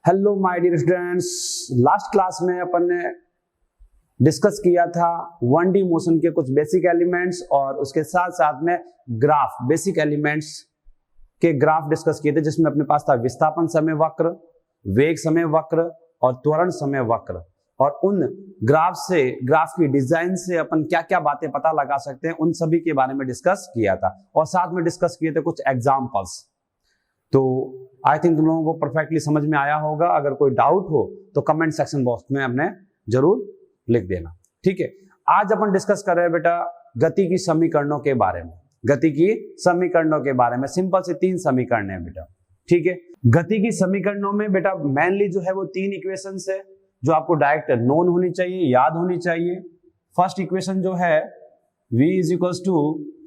Hello my dear students, last class में अपन ने डिस्कस किया था 1D मोशन के कुछ बेसिक एलिमेंट्स और उसके साथ साथ में ग्राफ, बेसिक एलिमेंट्स के ग्राफ डिस्कस किए थे, जिसमें अपने पास था विस्थापन समय वक्र, वेग समय वक्र और त्वरण समय वक्र। और उन ग्राफ की डिजाइन से अपन क्या क्या बातें पता लगा सकते हैं, उन सभी के बारे में डिस्कस किया था। और साथ में डिस्कस किए थे कुछ एग्जाम्पल्स। तो आई थिंक तुम लोगों को परफेक्टली समझ में आया होगा। अगर कोई डाउट हो तो कमेंट सेक्शन बॉक्स में अपने जरूर लिख देना, ठीक है। आज अपन डिस्कस कर रहे हैं बेटा गति की समीकरणों के बारे में। गति की समीकरणों के बारे में सिंपल से 3 समीकरण है बेटा, ठीक है। गति की समीकरणों में बेटा मेनली जो है वो 3 इक्वेशंस है जो आपको डायरेक्ट नोन होनी चाहिए, याद होनी चाहिए। फर्स्ट इक्वेशन जो है v =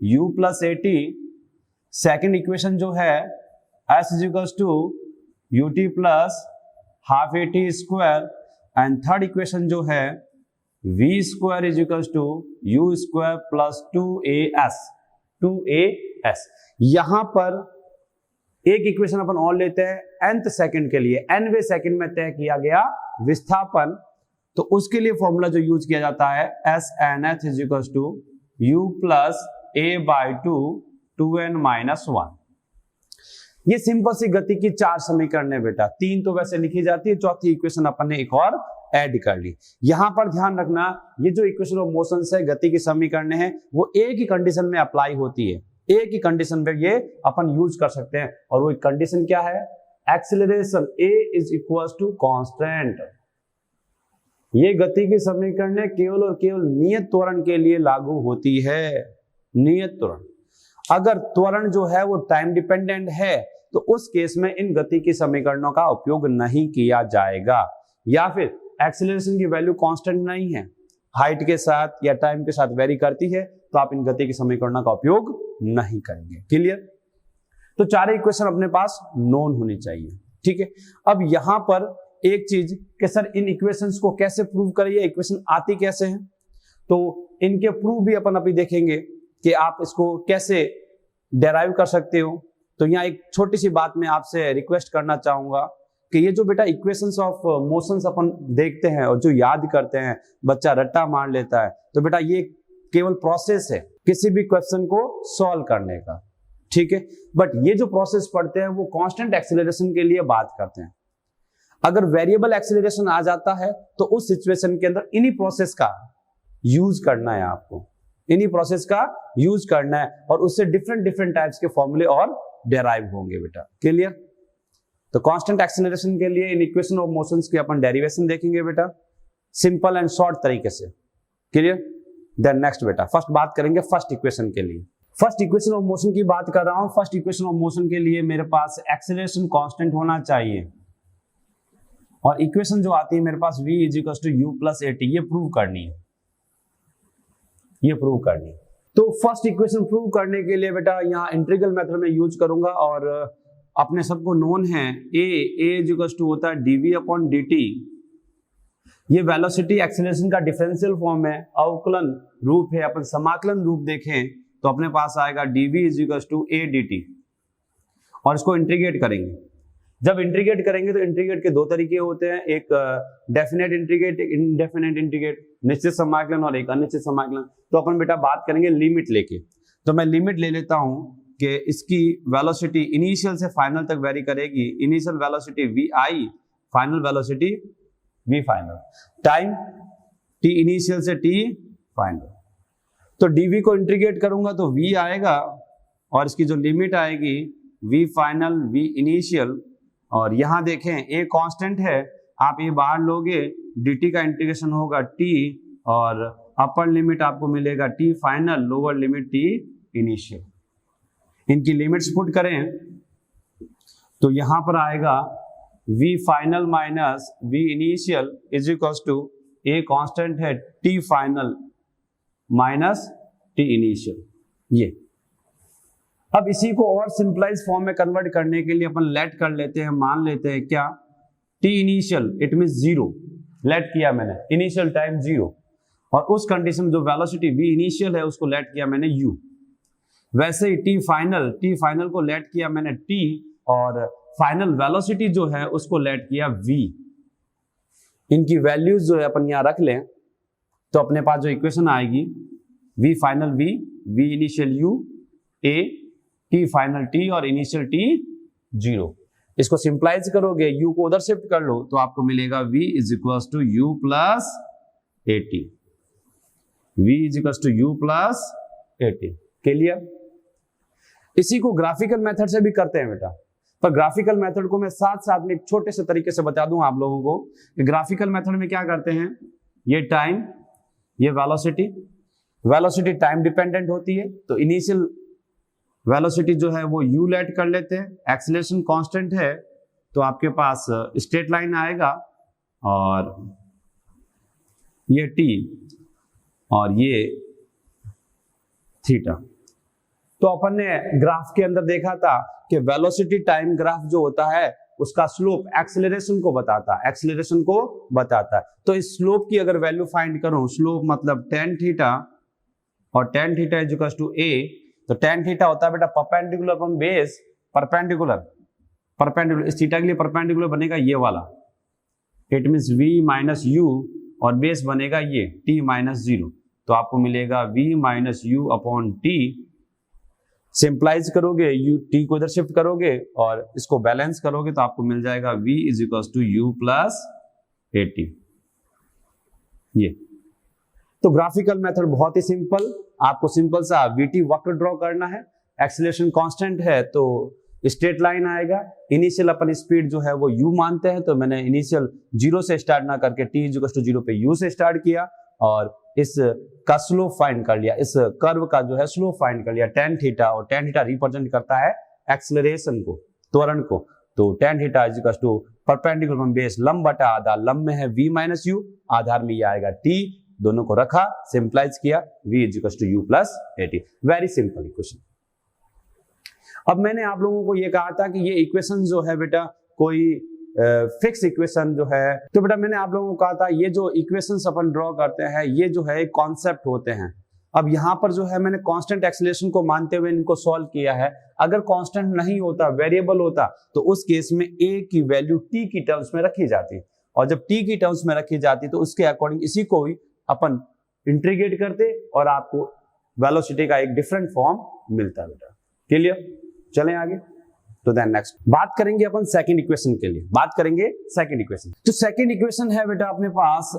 u + at। Second equation जो है s = ut + ½ at²। And third equation जो है v² = u² + 2as। यहां पर एक इक्वेशन अपन और लेते हैं nth सेकंड के लिए, nवें सेकंड में तय किया गया विस्थापन। तो उसके लिए फॉर्मूला जो यूज किया जाता है SNH = u + a/2 2n-1। ये सिंपल सी गति की 4 समीकरण है बेटा। 3 तो वैसे लिखी जाती है, चौथी इक्वेशन अपन ने एक और ऐड कर ली। यहां पर ध्यान रखना, ये जो इक्वेशन ऑफ मोशन है, गति की समीकरण है, वो एक ही कंडीशन में अप्लाई होती है, एक ही कंडीशन पे ये अपन यूज कर सकते हैं। और वो कंडीशन क्या है? Acceleration a = constant. ये गति की समीकरण केवल और केवल नियत त्वरण के लिए लागू होती है। नियत त्वरण, अगर त्वरण जो है वो टाइम डिपेंडेंट है तो उस केस में इन गति की समीकरणों का उपयोग नहीं किया जाएगा। या फिर एक्सीलरेशन की वैल्यू कांस्टेंट नहीं है, हाइट के साथ या टाइम के साथ वेरी करती है, तो आप इन गति की समीकरणों का उपयोग नहीं करेंगे। क्लियर? तो 4 इक्वेशन अपने पास नोन होनी चाहिए, ठीक है। अब यहां पर एक चीज कि सर इन इक्वेशंस को कैसे प्रूव करें, ये इक्वेशन आती कैसे हैं, तो इनके प्रूफ भी अपन अभी देखेंगे कि आप इसको कैसे डेराइव कर सकते हो। तो यहाँ एक छोटी सी बात मैं आपसे रिक्वेस्ट करना चाहूंगा कि ये जो बेटा इक्वेशंस ऑफ मोशंस अपन देखते हैं और जो याद करते हैं, बच्चा रट्टा मार लेता है, तो बेटा ये केवल प्रोसेस है किसी भी क्वेश्चन को सॉल्व करने का, ठीक है। बट ये जो प्रोसेस पढ़ते हैं वो कांस्टेंट एक्सीलरेशन के लिए बात करते हैं। अगर वेरिएबल एक्सीलरेशन आ जाता है तो उस सिचुएशन के अंदर इन्हीं प्रोसेस का यूज करना है, आपको इन्हीं प्रोसेस का यूज करना है, और उससे डिफरेंट टाइप्स के फॉर्मूले और डेराइव होंगे बेटा। क्लियर? तो कांस्टेंट एक्सीलरेशन के लिए इन इक्वेशन ऑफ मोशंस की अपन डेरिवेशन देखेंगे बेटा, सिंपल एंड शॉर्ट तरीके से। क्लियर? देन नेक्स्ट बेटा फर्स्ट बात करेंगे फर्स्ट इक्वेशन के लिए। फर्स्ट इक्वेशन ऑफ मोशन की बात कर रहा हूं। फर्स्ट इक्वेशन ऑफ मोशन के लिए मेरे पास एक्सीलरेशन कांस्टेंट होना चाहिए, और इक्वेशन जो आती है मेरे पास v = u + at, ये प्रूव करनी है, ये प्रूव करनी है। तो फर्स्ट इक्वेशन प्रूव करने के लिए बेटा यहाँ इंटीग्रल मेथड में यूज करूंगा, और अपने सबको नोन है a होता है dv/dt। ये वेलोसिटी एक्सीलरेशन का डिफरेंशियल फॉर्म है, अवकलन रूप है। अपन समाकलन रूप देखें तो अपने पास आएगा dv = a dt, और इसको इंटीग्रेट करेंगे। जब इंटीग्रेट करेंगे तो इंटीग्रेट के 2 तरीके होते हैं, एक डेफिनेट इंटीग्रेट, एक इनडेफिनेट इंटीग्रेट, निश्चित समाकलन और एक अनिश्चित समाकलन। तो अपन बेटा बात करेंगे लिमिट लेके। तो मैं लिमिट ले लेता हूं कि इसकी वेलोसिटी इनिशियल से फाइनल तक वेरी करेगी। Initial velocity vi, final velocity v final, time t initial से t फाइनल। तो dv को इंटीग्रेट करूंगा तो v आएगा, और इसकी जो लिमिट आएगी v फाइनल v इनिशियल, और यहां देखें a कांस्टेंट है, आप ये बाहर लोगे, dt का इंटीग्रेशन होगा t, और अपर लिमिट आपको मिलेगा t final, lower limit t initial. इनकी लिमिट्स पुट करें तो यहां पर आएगा v final minus v initial = a constant है t final minus t initial. ये अब इसी को और सिंपलाइज फॉर्म में कन्वर्ट करने के लिए अपन लेट कर लेते हैं, मान लेते हैं क्या, t initial it means 0, let किया मैंने इनिशियल टाइम 0, और उस कंडीशन में जो वेलोसिटी v इनिशियल है उसको लेट किया मैंने u। वैसे ही t फाइनल को लेट किया मैंने t, और फाइनल वेलोसिटी जो है उसको लेट किया v। इनकी वैल्यूज जो है अपन यहां रख लें तो अपने पास जो इक्वेशन आएगी v final v initial u a t final t और इनिशियल t 0। इसको सिंप्लाइज करोगे u को उधर शिफ्ट कर लो तो आपको मिलेगा v is equals to u plus at। v is equals to u plus at। Clear? इसी को ग्राफिकल मेथड से भी करते हैं बेटा, पर ग्राफिकल मेथड को मैं साथ साथ में एक छोटे से तरीके से बता दूं आप लोगों को कि ग्राफिकल मेथड में क्या करते हैं। ये टाइम, ये वेलोसिटी, वेलोसिटी टाइम डिपेंडेंट होती है तो इनिशियल वेलोसिटी जो है वो u लेट कर लेते हैं, एक्सीलरेशन कांस्टेंट है तो आपके पास स्ट्रेट लाइन आएगा और ये t और ये थीटा। तो अपन ने ग्राफ के अंदर देखा था कि वेलोसिटी टाइम ग्राफ जो होता है उसका स्लोप एक्सेलरेशन को बताता है, एक्सेलरेशन को बताता है। तो इस स्लोप की अगर वैल्यू फाइंड करूं, स्लोप मतलब tan थीटा और tan theta is equal to a, तो tan थीटा होता है बेटा परपेंडिकुलर अपॉन बेस, परपेंडिकुलर इस थीटा के लिए परपेंडिकुलर बनेगा ये वाला, it means v minus u और बेस बनेगा ये t माइनस 0। तो आपको मिलेगा v minus u upon t। Simplify करोगे u t को इधर शिफ्ट करोगे और इसको बैलेंस करोगे तो आपको मिल जाएगा v is equal to u plus at। ये तो ग्राफिकल मेथड बहुत ही सिंपल, आपको सिंपल सा vt वक्र ड्रॉ करना है, एक्सीलरेशन कांस्टेंट है तो स्ट्रेट लाइन आएगा, इनिशियल अपन स्पीड जो है वो u मानते हैं तो मैंने इनिशियल 0 से स्टार्ट ना करके t इज इक्वल टू 0 पे u से स्टार्ट किया और इस का स्लोप फाइंड कर लिया, इस कर्व का जो है स्लोप फाइंड कर लिया tan थीटा, और tan थीटा रिप्रेजेंट करता है एक्सेलरेशन को, त्वरण को। तो tan theta is equal to perpendicular base लंब बटा आधार, लंब में है v माइनस u, आधार में ये आएगा t, दोनों को रखा, सिंप्लाइज किया, v is equal to u plus at। Very simple equation. अब मैंने आप लोगों को ये कहा था कि ये इक्वेशन जो है बेटा कोई फिक्स इक्वेशन जो है, तो बेटा मैंने आप लोगों को कहा था ये जो इक्वेशंस अपन ड्रॉ करते हैं ये जो है कॉन्सेप्ट होते हैं। अब यहाँ पर जो है मैंने कांस्टेंट एक्सेलरेशन को मानते हुए इनको सॉल्व किया है। अगर कांस्टेंट नहीं होता, वेरिएबल होता, तो उस केस में a की वैल्यू t की टर्म्स में रखी जाती, और जब t की टर्म्स में रखी जाती तो उसके अकॉर्डिंग इसी को ही अपन इंटीग्रेट करते और आपको वेलोसिटी का एक डिफरेंट फॉर्म मिलता है बेटा। क्लियर? चलें आगे। तो देन नेक्स्ट बात करेंगे अपन सेकंड इक्वेशन के लिए, बात करेंगे सेकंड इक्वेशन। तो सेकंड इक्वेशन है बेटा अपने पास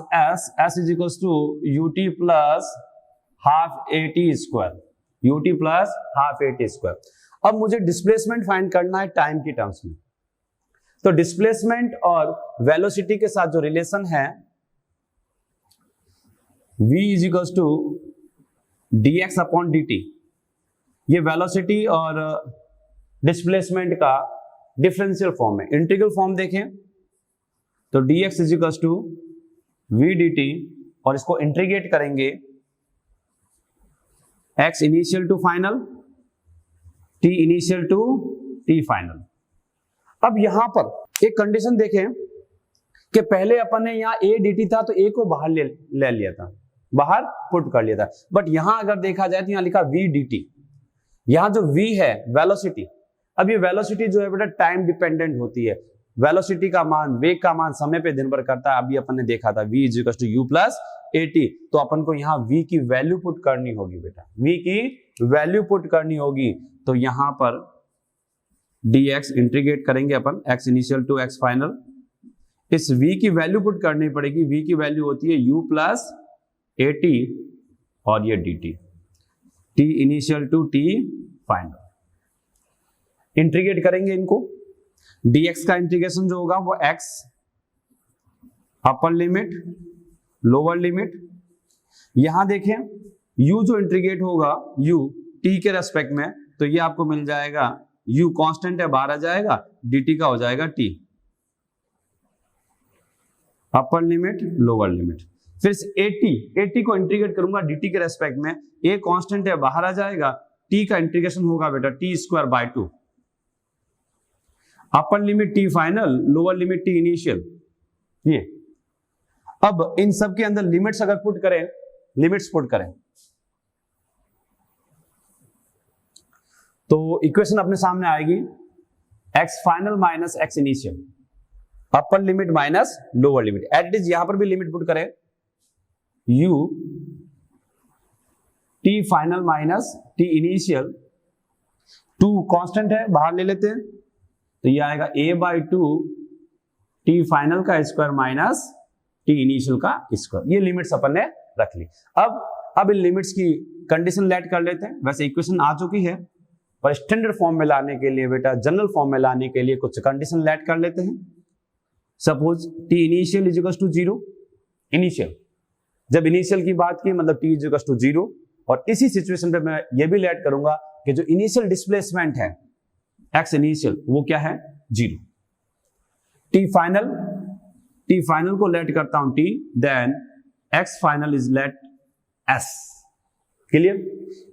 s is equal to ut plus half at square, ut plus half at square. अब मुझे डिस्प्लेसमेंट फाइंड करना है टाइम की टर्म्स में। तो डिस्प्लेसमेंट और वेलोसिटी के साथ जो रिलेशन है v is equal to dx upon dt, ये वेलोसिटी और डिस्प्लेसमेंट का डिफरेंशियल फॉर्म है। इंटीग्रल फॉर्म देखें तो dx is equal to v dt, और इसको इंटीग्रेट करेंगे x initial to final, t initial to t final. अब यहां पर एक कंडीशन देखें कि पहले अपन ने यहां a dt था तो a को बाहर ले लिया था, बाहर पुट कर लिया था, बट यहां अगर देखा जाए तो यहां लिखा v dt, यहां जो v है वेलोसिटी। अब ये वेलोसिटी जो है बेटा टाइम डिपेंडेंट होती है, वेलोसिटी का मान, वेग का मान समय पे निर्भर करता है। अभी अपन ने देखा था v is equal to u plus at, तो अपन को यहाँ v की वैल्यू पुट करनी होगी बेटा, v की वैल्यू पुट करनी होगी। तो यहाँ पर dx इंटीग्रेट करेंगे अपन, x initial to x final, इस v की वैल्यू पुट करनी पड़ेगी। v की वैल्यू होती है u प्लस at और ये dt, t initial to t final. Integrate करेंगे इनको, dx का इंटीग्रेशन जो होगा वो x upper limit lower limit, यहां देखें u जो इंटीग्रेट होगा u t के रेस्पेक्ट में, तो ये आपको मिल जाएगा u कांस्टेंट है बाहर आ जाएगा, dt का हो जाएगा t, अपर लिमिट लोअर लिमिट। फिर at को इंटीग्रेट करूंगा dt के रेस्पेक्ट में, a कांस्टेंट है बाहर आ जाएगा, t का इंटीग्रेशन होगा बेटा t square by 2, upper limit t final lower limit t initial. ये अब इन सब के अंदर लिमिट्स अगर पुट करें, लिमिट्स पुट करें तो इक्वेशन अपने सामने आएगी x final minus x initial, upper limit minus lower limit, at is यहां पर भी लिमिट पुट करें, u t final minus t initial, 2 constant है बाहर ले लेते हैं, तो ये आएगा a/2 t फाइनल का स्क्वायर माइनस t इनिशियल का स्क्वायर। ये लिमिट्स अपन ने रख ली। अब इन लिमिट्स की कंडीशन लेट कर लेते हैं। वैसे इक्वेशन आ चुकी है, पर स्टैंडर्ड फॉर्म में लाने के लिए बेटा, जनरल फॉर्म में लाने के लिए कुछ कंडीशन लेट कर लेते हैं। Suppose t initial is equal to 0, initial, जब इनिशियल की बात की मतलब t इज इक्वल टू 0, और इसी सिचुएशन पे मैं ये भी लेट करूंगा कि जो इनिशियल डिस्प्लेसमेंट है x इनिशियल वो क्या है 0, t फाइनल को लेट करता हूं t, then x final is let s। Clear?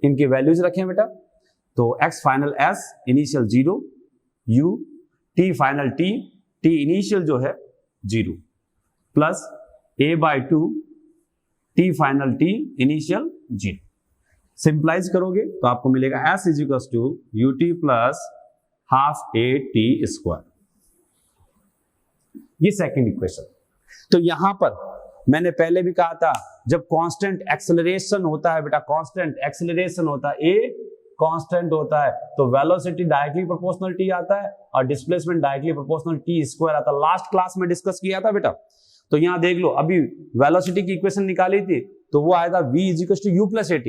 इनकी वैल्यूज रखें बेटा, तो x final s, initial 0, u, t final t initial जो है 0, plus a/2 t final t initial 0। Simplify करोगे तो आपको मिलेगा s is equal to ut plus half at square. ये सेकंड इक्वेशन। तो यहां पर मैंने पहले भी कहा था, जब कांस्टेंट एक्सेलरेशन होता है बेटा, कांस्टेंट एक्सेलरेशन होता है, a कांस्टेंट होता है तो वेलोसिटी डायरेक्टली प्रोपोर्शनल t आता है और displacement directly proportional t square आता है। लास्ट क्लास में डिस्कस किया था बेटा। तो यहां देख लो, अभी वेलोसिटी की इक्वेशन निकाली थी तो वो आया था v is equal to u plus at,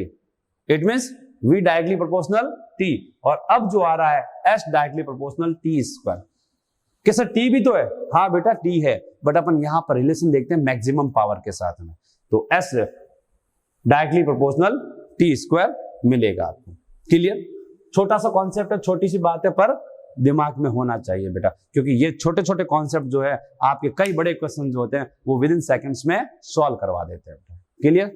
it means v directly proportional t, और अब जो आ रहा है s directly proportional t square. कैसा t भी तो है? हाँ बेटा t है, बट अपन यहां पर रिलेशन देखते हैं मैक्सिमम पावर के साथ में, तो s directly proportional t square मिलेगा आपको। क्लियर? छोटा सा कॉन्सेप्ट है, छोटी सी बात है, पर दिमाग में होना चाहिए बेटा, क्योंकि ये छोटे छोटे कॉन्सेप्ट जो है आपके कई बड़े क्वेश्चन जो होते हैं वो विद इन सेकेंड्स में सॉल्व करवा देते हैं। क्लियर?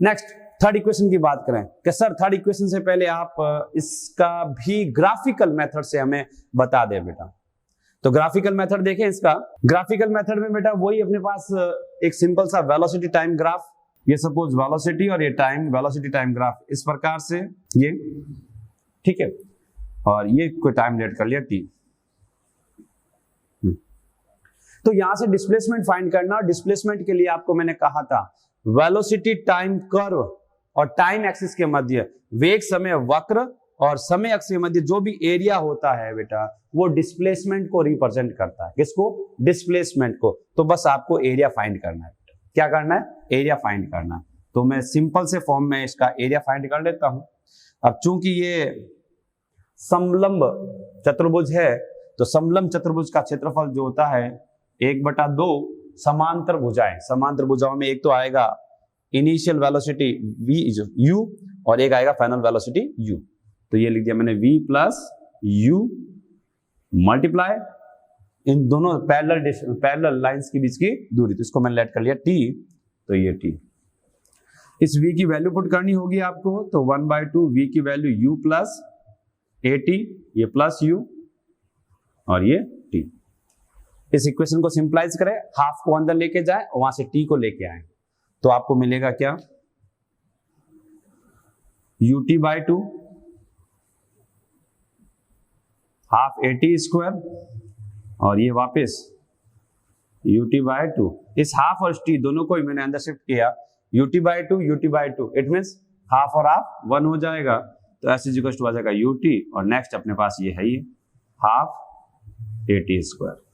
नेक्स्ट थर्ड इक्वेशन की बात करें कि सर थर्ड इक्वेशन से पहले आप इसका भी ग्राफिकल मेथड से हमें बता दें बेटा। तो ग्राफिकल मेथड देखें इसका। ग्राफिकल मेथड में बेटा वही अपने पास एक सिंपल सा वेलोसिटी टाइम ग्राफ, ये सपोज वेलोसिटी और ये टाइम, वेलोसिटी टाइम ग्राफ इस प्रकार से, ये ठीक है, और ये कोई टाइम लेट कर लिया t। तो यहां से डिस्प्लेसमेंट फाइंड करना, डिस्प्लेसमेंट के लिए आपको मैंने कहा था वेलोसिटी टाइम कर्व और टाइम एक्सिस के मध्य वेग समय वक्र और समय अक्ष के मध्य जो भी एरिया होता है बेटा वो डिस्प्लेसमेंट को रिप्रेजेंट करता है। किसको? डिस्प्लेसमेंट को। तो बस आपको एरिया फाइंड करना है। क्या करना है? एरिया फाइंड करना। तो मैं सिंपल से फॉर्म में इसका एरिया फाइंड कर लेता हूं। अब चूंकि ये समलंब चतुर्भुज है तो समलंब चतुर्भुज का क्षेत्रफल जो होता है 1/2 समांतर भुजाएं, समांतर भुजाओं में एक तो आएगा इनिशियल वेलोसिटी v u और एक आएगा फाइनल वेलोसिटी u। तो ये लिख दिया मैंने v plus u multiply in दोनों पैरेलल लाइंस के बीच की दूरी, तो इसको मैंने लेट कर लिया t, तो ये t। इस v की वैल्यू पुट करनी होगी आपको, तो 1/2 v की वैल्यू u प्लस at, ये प्लस u और ये t। इस इक्वेशन को सिंप्लाइज करें, हाफ को अंदर लेके जाए और वहां से t को लेके आए, तो आपको मिलेगा क्या? ut/2 हाफ at स्क्वायर और ये वापस ut/2। इस हाफ और t दोनों को ही मैंने अंदर शिफ्ट किया, ut/2 इट मींस हाफ और हाफ 1 हो जाएगा, तो s इज इक्वल टू आ जाएगा ut और नेक्स्ट अपने पास ये है, ये हाफ at स्क्वायर।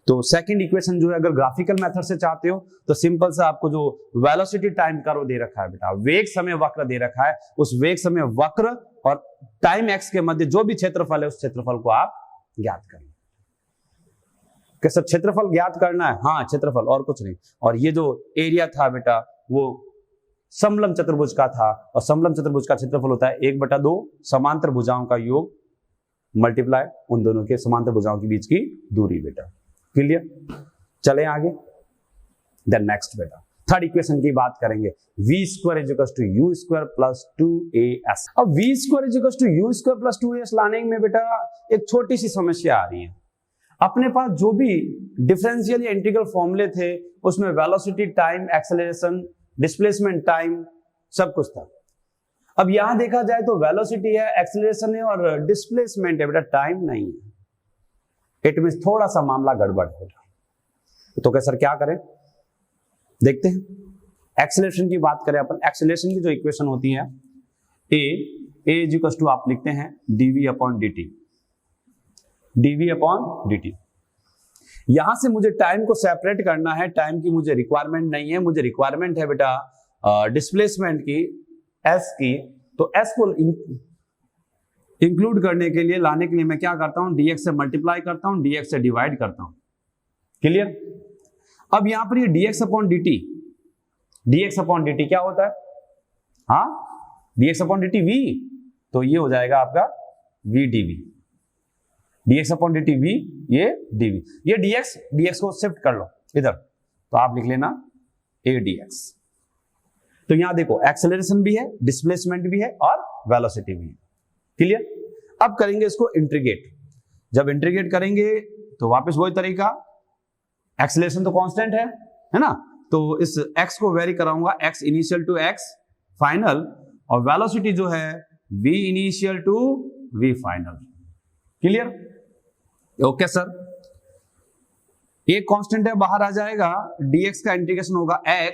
तो सेकंड इक्वेशन जो है अगर ग्राफिकल मेथड से चाहते हो तो सिंपल सा आपको जो वेलोसिटी टाइम कर्व दे रखा है बेटा, वेग समय वक्र दे रखा है, उस वेग समय वक्र और टाइम एक्स के मध्य जो भी क्षेत्रफल है उस क्षेत्रफल को आप ज्ञात कर लो। कैसा क्षेत्रफल ज्ञात करना है? हाँ क्षेत्रफल, और कुछ नहीं। और ये जो एरिया था बेटा वो समलंब चतुर्भुज का था, और समलंब चतुर्भुज का क्षेत्रफल होता है 1/2 समांतर भुजाओं का योग मल्टीप्लाई उन दोनों के समांतर भुजाओं के बीच की दूरी बेटा। क्लियर? चले आगे। देन नेक्स्ट बेटा थर्ड इक्वेशन की बात करेंगे, v square is equal to u square plus 2as। अब v square is equal to u square plus 2as लाने में बेटा एक छोटी सी समस्या आ रही है। अपने पास जो भी डिफरेंशियल या इंटीग्रल फॉर्मूले थे उसमें velocity time acceleration displacement time सब कुछ था। अब यहां देखा जाए तो वेलोसिटी है, एक्सीलरेशन है और डिस्प्लेसमेंट है बेटा, टाइम नहीं है। इट मींस थोड़ा सा मामला गड़बड़ है बेटा। तो क्या सर क्या करें, देखते हैं। एक्सीलरेशन की बात करें अपन, एक्सीलरेशन की जो इक्वेशन होती है ए इज इक्वल टू आप लिखते हैं dv upon dt, dv upon dt। यहां से मुझे टाइम को सेपरेट करना है, टाइम की मुझे रिक्वायरमेंट नहीं है, मुझे रिक्वायरमेंट है बेटा डिस्प्लेसमेंट की, s की। तो s को इंक्लूड करने के लिए, लाने के लिए मैं क्या करता हूं, dx से मल्टीप्लाई करता हूं, dx से डिवाइड करता हूं। क्लियर? अब यहां पर ये dx upon dt, dx upon dt क्या होता है, हाँ dx अपॉन dt v, तो ये हो जाएगा आपका v dv, dx upon dt v, ये dv, ये dx को शिफ्ट कर लो इधर, तो आप लिख लेना a dx। तो यहां देखो एक्सेलरेशन भी है, डिस्प्लेसमेंट भी है और वेलोसिटी भी है। क्लियर? अब करेंगे इसको इंटीग्रेट। जब इंटीग्रेट करेंगे तो वापस वही तरीका, एक्सेलरेशन तो कांस्टेंट है ना, तो इस x को वेरी कराऊंगा, x initial to x final, और वेलोसिटी जो है v initial to v final. Clear? Okay sir, एक कांस्टेंट है बाहर आ जाएगा, dx का इंटीग्रेशन होगा x,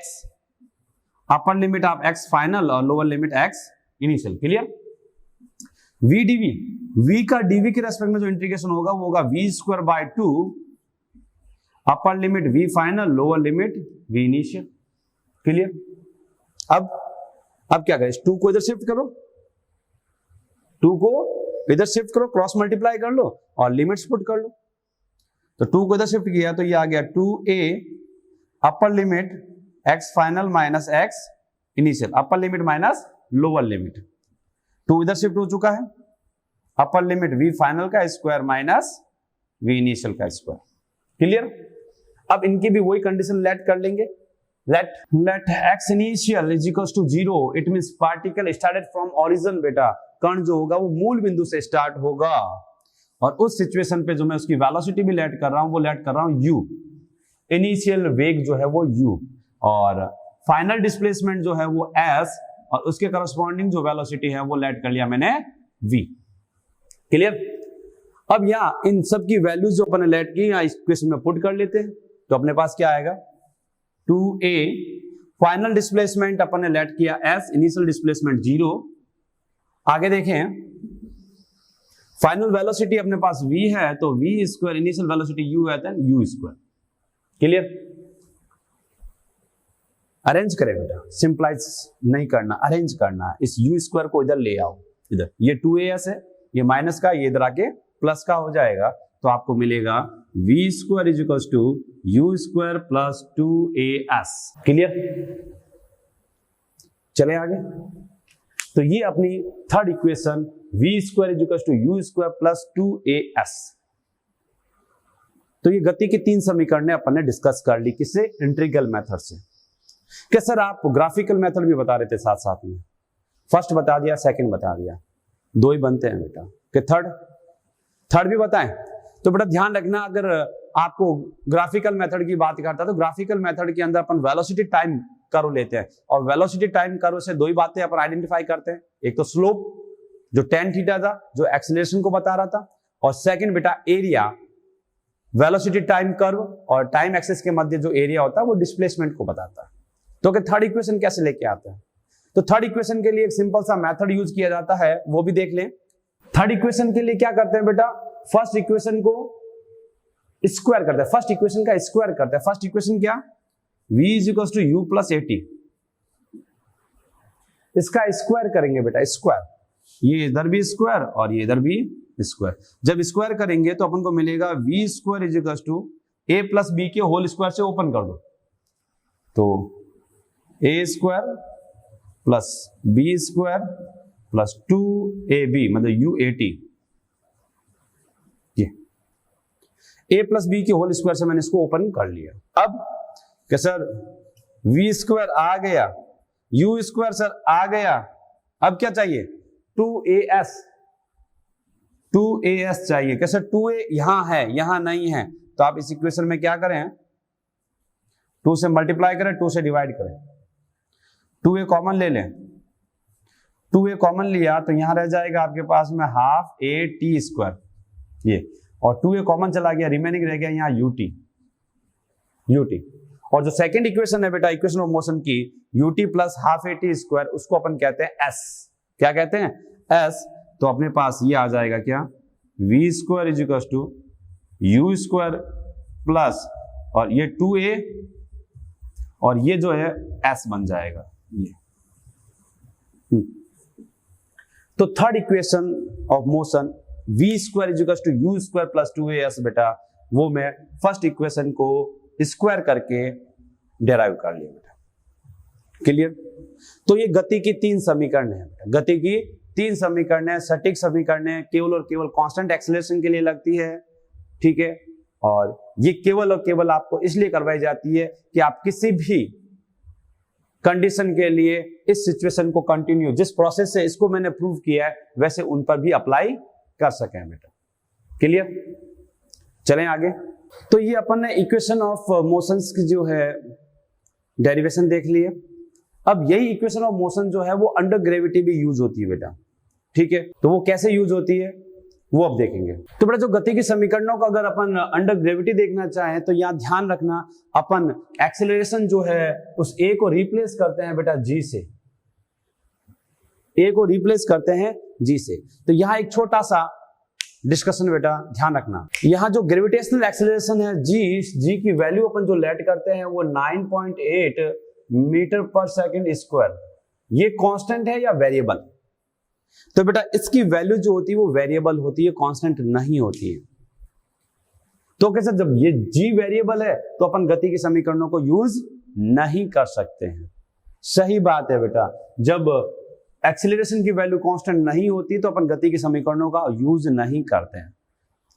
अपर लिमिट आप x फाइनल और lower limit x initial. Clear? v dv, v का dv के रेस्पेक्ट में जो इंटीग्रेशन होगा वो होगा v square by 2, upper limit v final, lower limit v initial. Clear? अब क्या करें, 2 को इधर शिफ्ट करो, 2 को इधर शिफ्ट करो, क्रॉस मल्टीप्लाई कर लो और लिमिट्स पुट कर लो। तो 2 को इधर शिफ्ट किया तो ये आ गया 2a upper limit x final minus x initial, upper limit minus lower limit. 2 इधर शिफ्ट हो चुका है, अपर लिमिट v फाइनल का स्क्वायर माइनस v इनिशियल का स्क्वायर। क्लियर? अब इनकी भी वही कंडीशन लेट कर लेंगे, let x initial is equals to 0, it means particle started from origin। बेटा कण जो होगा वो मूल बिंदु से स्टार्ट होगा, और उस सिचुएशन पे जो मैं उसकी वेलोसिटी भी लेट कर रहा हूं वो लेट कर रहा हूं u, इनिशियल वेग जो है वो u, और फाइनल डिस्प्लेसमेंट जो है वो s, और उसके करस्पॉन्डिंग जो वेलोसिटी है वो लेट कर लिया मैंने v। क्लियर? अब यहां इन सब की वैल्यूज जो अपने लेट की यहां इक्वेशन में पुट कर लेते हैं, तो अपने पास क्या आएगा 2a, फाइनल डिस्प्लेसमेंट अपन ने लेट किया s, इनिशियल डिस्प्लेसमेंट 0। आगे देखें, फाइनल वेलोसिटी अपने पास v है, तो v square, initial velocity u है, then u square. Clear? Arrange करें बेटा, सिंपलाइज नहीं करना, अरेंज करना। इस u स्क्वायर को इधर ले आओ, इधर ये 2as है, ये माइनस का, ये इधर आके प्लस का हो जाएगा, तो आपको मिलेगा v square is equal to u square plus 2as। Clear? चले आगे। तो ये अपनी third equation v square is equal to u square plus 2as। तो ये गति की 3 समीकरण अपन ने डिस्कस कर ली, किससे, इंटीग्रल मेथड से। क्या सर आप ग्राफिकल मेथड भी बता रहे थे साथ साथ में, फर्स्ट बता दिया, सेकंड बता दिया, 2 ही बनते हैं बेटा, कि थर्ड भी बताएं? तो बेटा ध्यान रखना, अगर आपको ग्राफिकल मेथड की बात करता है तो ग्राफिकल मेथड के अंदर अपन वेलोसिटी टाइम कर्व लेते हैं, और वेलोसिटी टाइम कर्व से 2 ही बातें अपन आइडेंटिफाई करते हैं, एक तो स्लोप जो tan थीटा था जो एक्सीलरेशन को बता रहा था, और सेकंड बेटा एरिया, वेलोसिटी टाइम कर्व और टाइम एक्सिस के मध्य जो एरिया होता है वो डिस्प्लेसमेंट को बताता है। तो कि थर्ड इक्वेशन कैसे लेके आते हैं, तो थर्ड इक्वेशन के लिए एक सिंपल सा मेथड यूज किया जाता है, वो भी देख लें। थर्ड इक्वेशन के लिए क्या करते हैं बेटा, फर्स्ट इक्वेशन को स्क्वायर करते हैं, फर्स्ट इक्वेशन का स्क्वायर करते हैं। फर्स्ट इक्वेशन क्या, v is equal to u plus at, इसका स्क्वायर करेंगे बेटा, स्क्वायर, ये इधर भी स्क्वायर और ये इधर भी स्क्वायर। जब स्क्वायर करेंगे तो अपन को मिलेगा v square is equal to a plus b के होल स्क्वायर से ओपन कर दो, तो a square plus b square plus 2ab मतलब uat, ये a प्लस b के होल स्क्वायर से मैंने इसको ओपन कर लिया। अब क्या सर v स्क्वायर आ गया, u स्क्वायर सर आ गया, अब क्या चाहिए 2as चाहिए। कैसे 2a यहां है यहां नहीं है, तो आप इस इक्वेशन में क्या करें, 2 से मल्टीप्लाई करें, 2 से डिवाइड करें, 2a कॉमन ले लें, 2a कॉमन लिया तो यहां रह जाएगा आपके पास में हाफ a t स्क्वायर, ये, और 2a कॉमन चला गया, रिमेनिंग रह गया यहाँ ut। और जो सेकंड इक्वेशन है बेटा इक्वेशन ऑफ मोशन की ut plus half a t square, उसको अपन कहते हैं s। क्या कहते हैं? s। तो अपने पास ये आ जाएगा क्या, v square is equal to u square plus और ये 2a और ये जो है s बन जाएगा ये। तो third equation of motion v square is equal to u square plus 2as बेटा, वो मैं फर्स्ट इक्वेशन को स्क्वायर करके डेराइव कर लिया बेटा। क्लियर? तो ये गति की 3 समीकरण है बेटा, गति की 3 समीकरण है, सटीक समीकरण है, केवल और केवल कांस्टेंट एक्सेलरेशन के लिए लगती है, ठीक है। और ये केवल और केवल आपको इसलिए करवाई जाती है कि आप किसी भी कंडीशन के लिए इस सिचुएशन को कंटिन्यू, जिस प्रोसेस से इसको मैंने प्रूव किया है वैसे उन पर भी अप्लाई कर सकें बेटा। क्लियर? चलें आगे। तो ये अपन ने इक्वेशन ऑफ मोशंस की जो है डेरिवेशन देख लिए। अब यही इक्वेशन ऑफ मोशन जो है वो अंडर ग्रेविटी भी यूज होती है बेटा, ठीक है। तो वो कैसे यूज होती है वो अब देखेंगे। तो बेटा जो गति की समीकरणों को अगर अपन अंडर ग्रेविटी देखना चाहें तो यहां ध्यान रखना, अपन एक्सेलरेशन जो है उस ए को रिप्लेस करते हैं बेटा जी से, ए को रिप्लेस करते हैं जी से। तो यहां एक छोटा सा डिस्कशन बेटा ध्यान रखना, यहां जो ग्रेविटेशनल एक्सेलरेशन है जी की वैल्यू अपन जो लेट करते हैं वो 9.8 मीटर पर सेकंड स्क्वायर, ये कांस्टेंट है या वेरिएबल? तो बेटा इसकी वैल्यू जो होती है वो वेरिएबल होती है, कांस्टेंट नहीं होती है। तो कैसे, जब ये जी वेरिएबल है तो अपन गति के समीकरणों को यूज नहीं कर सकते हैं। सही बात है बेटा, जब एक्सीलरेशन की वैल्यू कांस्टेंट नहीं होती तो अपन गति के समीकरणों का यूज नहीं करते हैं।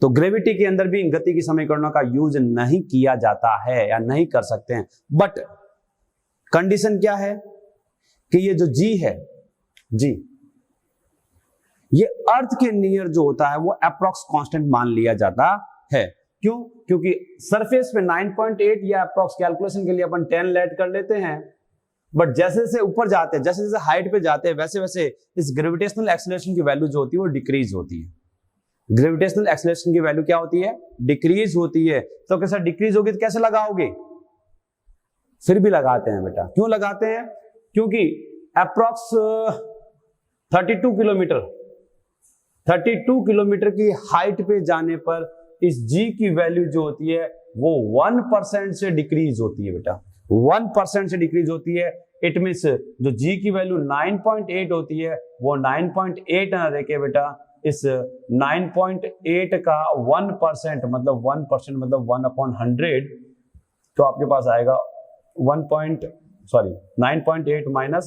तो ग्रेविटी के अंदर भी गति की समीकरणों का यूज नहीं किया जाता है या नहीं कर सकते हैं। बट कंडीशन क्या है कि ये जो जी है, जी ये अर्थ के नियर जो होता है वो अप्रॉक्स कांस्टेंट मान लिया जाता है। क्यों? क्योंकि सरफेस पे 9.8 या अप्रॉक्स कैलकुलेशन के लिए अपन 10 लेट कर लेते हैं, बट जैसे जैसे ऊपर जाते हैं, जैसे जैसे हाइट पे जाते हैं, वैसे वैसे इस ग्रेविटेशनल एक्सेलरेशन की वैल्यू जो होती है वो डिक्रीज होती है। ग्रेविटेशनल एक्सेलरेशन की वैल्यू क्या होती है? डिक्रीज होती है। तो कैसे डिक्रीज होगी तो कैसे लगाओगे? फिर भी लगाते हैं बेटा। क्यों लगाते हैं? क्योंकि अप्रॉक्स 32 किलोमीटर की हाइट पे जाने पर इस जी की वैल्यू जो होती है वो 1% से डिक्रीज होती है बेटा, 1% से डिक्रीज होती है। इट मींस जो जी की वैल्यू 9.8 होती है वो 9.8 ना रह के बेटा इस 9.8 का 1% मतलब 1% मतलब 1/100, तो आपके पास आएगा 9.8 माइनस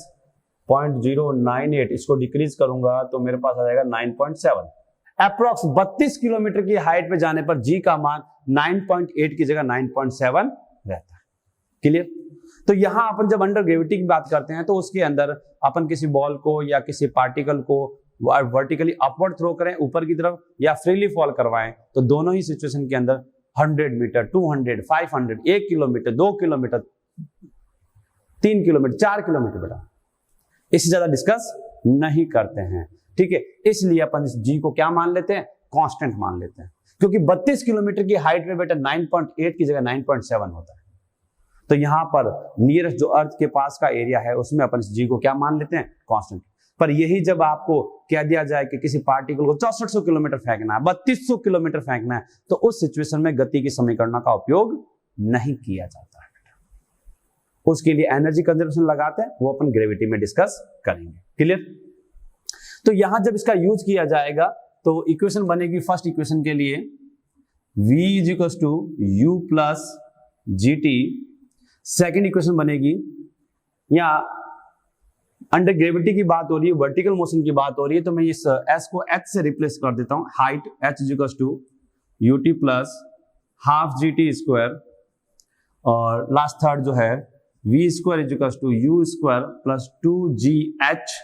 0.098, इसको डिक्रीज करूंगा तो मेरे पास आ जाएगा 9.7। अप्रॉक्स 32 किलोमीटर की हाइट पे जाने पर जी का मान 9.8 की जगह 9.7 रहता है। क्लियर? तो यहां अपन जब अंडर ग्रेविटी की बात करते हैं तो उसके अंदर अपन किसी बॉल को या किसी पार्टिकल को वर्टिकली अपवर्ड थ्रो करें ऊपर की तरफ या फ्रीली फॉल करवाएं, तो दोनों ही सिचुएशन के अंदर 100 metre, 200, 500, 1 kilometre, 2 kilometre, 3 kilometre, 4 kilometre बेटा इससे ज्यादा डिस्कस नहीं करते हैं। ठीक है, इसलिए अपन इस जी को क्या मान लेते हैं? कांस्टेंट मान लेते हैं, क्योंकि 32 किलोमीटर की हाइट में बेटा 9.8 की जगह 9.7 होता है। तो यहां पर नियरेस्ट जो अर्थ के पास का एरिया है उसमें अपन इस जी को क्या मान लेते हैं? कांस्टेंट। पर यही जब आपको कह दिया जाए कि किसी पार्टिकल को 6400 किलोमीटर फेंकना है, 3200 किलोमीटर फेंकना है, तो उस सिचुएशन में गति की समीकरणों का उपयोग नहीं किया जाता है। उसके लिए एनर्जी कंजर्वेशन लगाते हैं, वो अपन ग्रेविटी में डिस्कस करेंगे। क्लियर? तो यहां जब इसका यूज किया जाएगा तो इक्वेशन बनेगी फर्स्ट इक्वेशन के लिए v is equal to u plus g t. Second equation बनेगी, या अंडर ग्रेविटी की बात हो रही है, वर्टिकल मोशन की बात हो रही है, तो मैं इस s को h से रिप्लेस कर देता हूं। Height h is equal to ut plus half g t square, और लास्ट थर्ड जो है v square is equal to u square plus 2gh,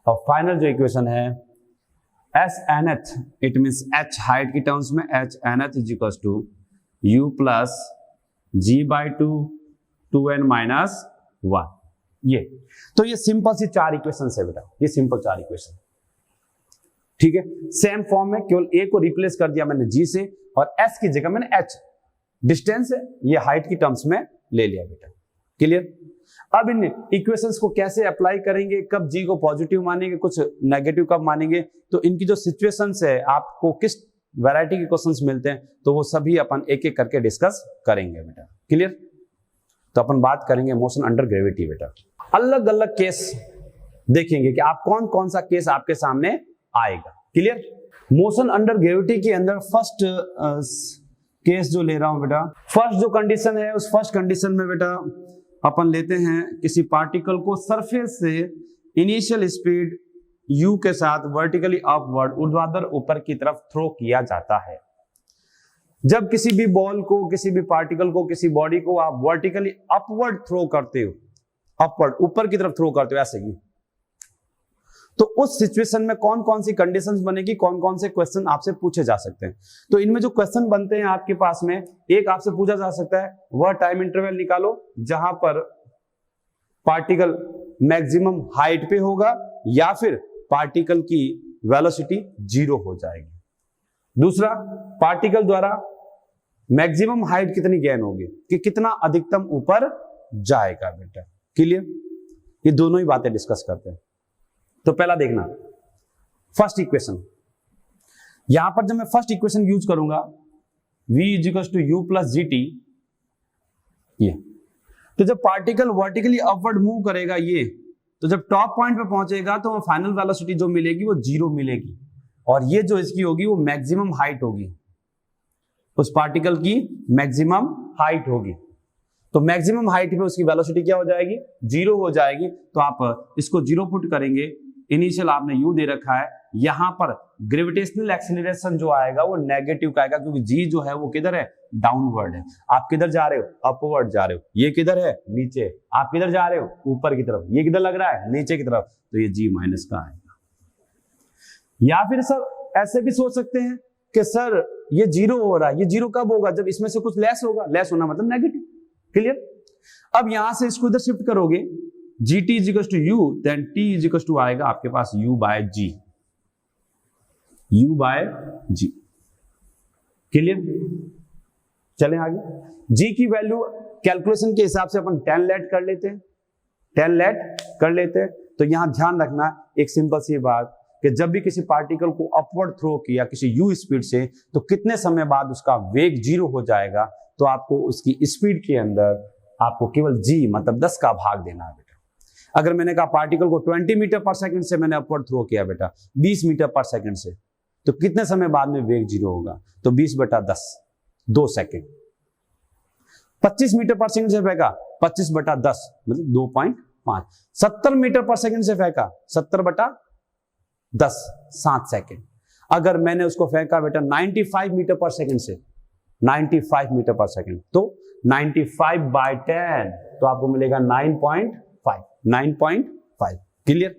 और फाइनल जो इक्वेशन है s n th, it means h height की terms में h n th is equal to u plus g/2 2n-1। ये। तो ये सिंपल सी 4 इक्वेशन है बेटा, ये सिंपल 4 इक्वेशन, ठीक है। सेम फॉर्म में केवल ए को रिप्लेस कर दिया मैंने जी से और एस की जगह मैंने एच, डिस्टेंस है ये हाइट की टर्म्स में ले लिया बेटा, क्लियर। अब इन इक्वेशंस को कैसे अप्लाई करेंगे, कब जी को पॉजिटिव मानेंगे, कुछ नेगेटिव कब मानेंगे, तो इनकी जो सिचुएशंस है, आपको किस वैरायटी के क्वेश्चंस मिलते हैं, तो वो सभी अपन एक एक करके डिस्कस करेंगे बेटा, क्लियर। तो अपन बात करेंगे मोशन अंडर ग्रेविटी बेटा। अलग अलग केस देखेंगे कि आप कौन कौन सा केस आपके सामने आएगा, क्लियर। मोशन अंडर ग्रेविटी के अंदर फर्स्ट केस जो ले रहा हूं बेटा, फर्स्ट जो कंडीशन है उस फर्स्ट कंडीशन में बेटा अपन लेते हैं किसी पार्टिकल को सरफेस से इनिशियल स्पीड u के साथ वर्टिकली अपवर्ड ऊर्ध्वाधर ऊपर की तरफ थ्रो किया जाता है। जब किसी भी बॉल को, किसी भी पार्टिकल को, किसी बॉडी को आप वर्टिकली अपवर्ड थ्रो करते हो, अपवर्ड ऊपर की तरफ थ्रो करते हो ऐसे ही, तो उस सिचुएशन में कौन कौन सी कंडीशंस बनेगी, कौन कौन से क्वेश्चन आपसे पूछे जा सकते हैं। तो इनमें जो क्वेश्चन बनते हैं आपके पास में, एक आपसे पूछा जा सकता है वह टाइम इंटरवल निकालो जहां पर पार्टिकल मैक्सिमम हाइट पे होगा या फिर पार्टिकल की वेलोसिटी 0 हो जाएगी। दूसरा, पार्टिकल द्वारा मैक्सिमम हाइट कितनी गेन होगी, कि कितना अधिकतम ऊपर जाएगा बेटा, क्लियर। ये दोनों ही बातें डिस्कस करते हैं। तो पहला देखना फर्स्ट इक्वेशन, यहां पर जब मैं फर्स्ट इक्वेशन यूज करूंगा v = u + gt, ये तो जब पार्टिकल वर्टिकली अपवर्ड मूव करेगा ये, तो जब टॉप पॉइंट पे पहुंचेगा तो फाइनल वेलोसिटी जो मिलेगी वो 0 मिलेगी, और ये जो इसकी होगी वो मैक्सिमम हाइट होगी, उस पार्टिकल की मैक्सिमम हाइट होगी। तो मैक्सिमम हाइट पे उसकी वेलोसिटी क्या हो जाएगी, 0 हो जाएगी। तो आप इसको 0 पुट करेंगे, इनिशियल आपने u दे रखा है, यहां पर ग्रेविटेशनल एक्सीलरेशन जो आएगा वो नेगेटिव का आएगा, क्योंकि g जो है वो किधर है, डाउनवर्ड है। आप किधर जा रहे हो, अपवर्ड जा रहे हो, ये किधर है, नीचे। आप किधर जा रहे हो, ऊपर की तरफ, ये किधर लग रहा है, नीचे की तरफ, तो ये g माइनस का आएगा। या फिर सर ऐसे भी सोच सकते हैं कि सर ये 0 हो रहा है, ये 0 कब होगा, जब इसमें से कुछ लेस होगा, लेस होना मतलब नेगेटिव, क्लियर। अब यहां से इसको इधर शिफ्ट करोगे, gt = u, देन t = आएगा आपके पास u/g, u/g, क्लियर। चलें आगे, g की वैल्यू कैलकुलेशन के हिसाब से अपन 10 लेट कर लेते हैं, 10 लेट कर लेते हैं। तो यहां ध्यान रखना एक सिंपल सी बात कि जब भी किसी पार्टिकल को अपवर्ड थ्रो किया किसी u स्पीड से, तो कितने समय बाद उसका वेग 0 हो जाएगा, तो आपको उसकी स्पीड के अंदर आपको केवल g मतलब 10 का भाग देना है बेटा। अगर मैंने कहा पार्टिकल को 20 मीटर पर सेकंड से मैंने अपवर्ड थ्रो किया बेटा 20 मीटर पर सेकंड से, तो कितने समय बाद में वेग 0 होगा, तो 20/10, 2 सेकंड। 25 मीटर पर सेकंड से फेंका, 25/10 मतलब 2.5। 70 मीटर पर सेकंड से फेंका, 70/10, 7 सेकंड। अगर मैंने उसको फेंका बेटा 95 मीटर पर सेकंड से, 95 मीटर पर सेकंड, तो 95/10, तो आपको मिलेगा 9.5, क्लियर।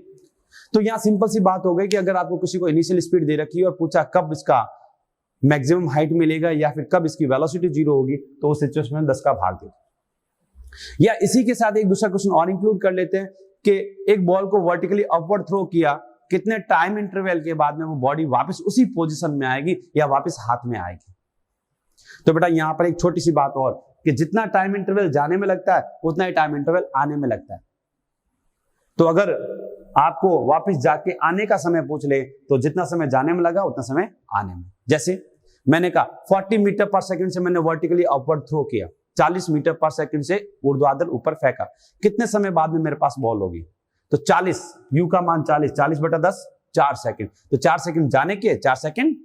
तो यहां सिंपल सी बात हो गई कि अगर आपको किसी को इनिशियल स्पीड दे रखी है और पूछा कब इसका मैक्सिमम हाइट मिलेगा या फिर कब इसकी वेलोसिटी 0 होगी, तो उस सिचुएशन में 10 का भाग दे। या इसी के साथ एक दूसरा क्वेश्चन और इंक्लूड कर लेते हैं कि एक बॉल को वर्टिकली अपवर्ड थ्रो किया, कितने टाइम इंटरवल के बाद में वो बॉडी वापस उसी पोजीशन में आएगी या वापस हाथ में आएगी। तो बेटा यहां पर एक छोटी सी बात और, कि जितना टाइम इंटरवल जाने में लगता है उतना ही टाइम इंटरवल आने में लगता है। तो अगर आपको वापस जाके आने का समय पूछ ले, तो जितना समय जाने में लगा उतना समय आने में। जैसे मैंने कहा 40 मीटर पर सेकंड से मैंने वर्टिकली अपवर्ड थ्रो किया, 40 मीटर पर सेकंड से ऊर्ध्वाधर ऊपर फेंका, कितने समय बाद में मेरे पास बॉल होगी, तो 40, u का मान 40, 40/10, 4 सेकंड। तो 4 सेकंड जाने के, 4 सेकंड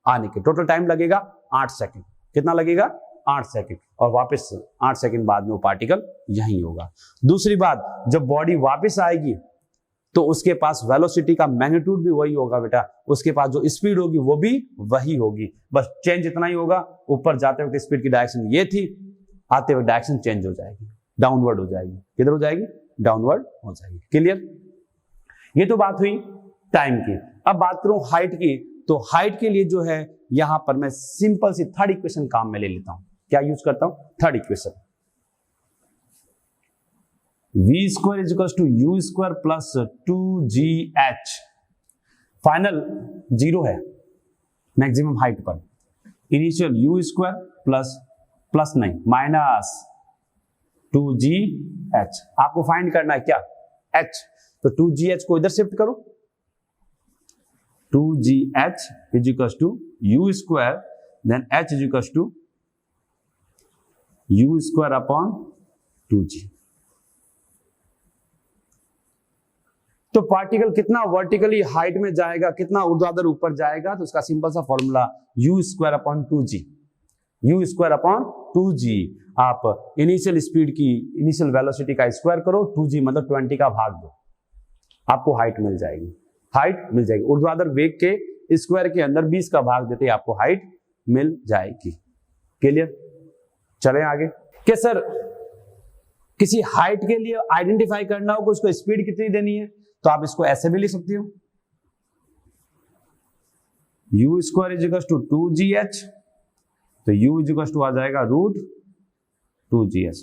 आने के, टोटल टाइम लगेगा 8 सेकंड। कितना लगेगा, 8 सेकंड। और वापस 8 सेकंड बाद में वो पार्टिकल यहीं होगा। दूसरी बात, जब बॉडी वापस आएगी तो उसके पास वेलोसिटी का मैग्नीट्यूड भी वही होगा बेटा, उसके पास जो स्पीड होगी वो भी वही होगी, बस चेंज इतना ही होगा, ऊपर जाते वक्त स्पीड की डायरेक्शन ये थी, आते वक्त डायरेक्शन चेंज हो जाएगी, डाउनवर्ड हो जाएगी। किधर हो जाएगी, डाउनवर्ड हो जाएगी, क्लियर। ये तो बात हुई टाइम की। अब बात करूं हाइट की, तो हाइट के लिए जो है यहां पर मैं सिंपल सी थर्ड इक्वेशन काम में ले लेता हूं। क्या यूज करता हूं, third equation. V square is equal to u square plus 2gh। Final 0 है मैक्सिमम हाइट पर। इनिशियल यू स्क्वायर प्लस नहीं माइनस 2gh। आपको फाइंड करना है क्या, h। तो 2gh को इधर शिफ्ट करो, 2gh is equal to u square then h is equal to u square upon 2g। तो पार्टिकल कितना वर्टिकली हाइट में जाएगा, कितना ऊर्ध्वाधर ऊपर जाएगा, तो उसका सिंपल सा formula you square upon 2g। You square upon 2g। आप इनिशियल स्पीड की इनिशियल वेलोसिटी का स्क्वायर करो, 2g मतलब 20 का भाग दो, आपको हाइट मिल जाएगी। हाइट मिल जाएगी, ऊर्ध्वाधर वेग के स्क्वायर के अंदर 20 का भाग देते ही आपको हाइट मिल जाएगी। क्लियर? चलें आगे। कि सर किसी हाइट के लिए आइडेंटिफाई करना हो कि उसको स्पीड कितनी देनी है, तो आप इसको ऐसे भी लिख सकते हो, u square is equal to 2gh। तो u इज इक्वल टू आ जाएगा √2gh।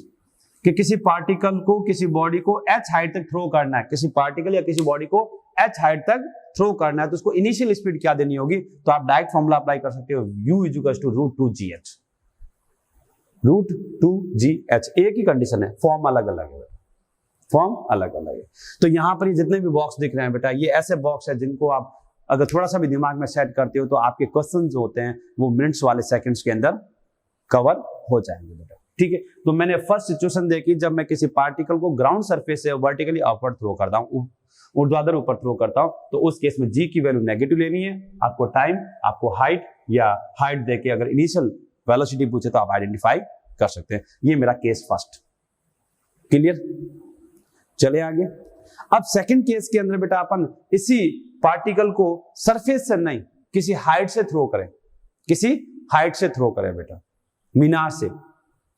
कि किसी पार्टिकल को, किसी बॉडी को h हाइट तक थ्रो करना है, किसी पार्टिकल या किसी बॉडी को h हाइट तक थ्रो करना है, तो उसको इनिशियल स्पीड क्या देनी होगी, तो आप डायरेक्ट फॉर्मूला अप्लाई कर सकते हो, u is equal to √2gh। √2gh एक ही कंडीशन है, फॉर्म अलग अलग है, फॉर्म अलग अलग है। तो यहां पर ये जितने भी बॉक्स दिख रहे हैं बेटा, ये ऐसे बॉक्स है जिनको आप अगर थोड़ा सा भी दिमाग में सेट करते हो तो आपके क्वेश्चन जो होते हैं वो मिनट्स वाले सेकंड्स के अंदर कवर हो जाएंगे बेटा। ठीक है, तो मैंने फर्स्ट सिचुएशन देखी जब मैं किसी पार्टिकल को ग्राउंड सरफेस से वर्टिकली अपवर्ड थ्रो करता हूँ, ऊर्ध्वाधर ऊपर थ्रो करता हूँ, तो उस केस में g की वैल्यू नेगेटिव लेनी है। आपको टाइम, आपको हाइट या हाइट देके अगर इनिशियल वेलोसिटी पूछे तो आप आइडेंटिफाई कर सकते हैं। ये मेरा केस फर्स्ट। क्लियर? चले आगे। अब सेकंड केस के अंदर बेटा अपन इसी पार्टिकल को सरफेस से नहीं किसी हाइट से थ्रो करें, किसी हाइट से थ्रो करें बेटा, मीनार से।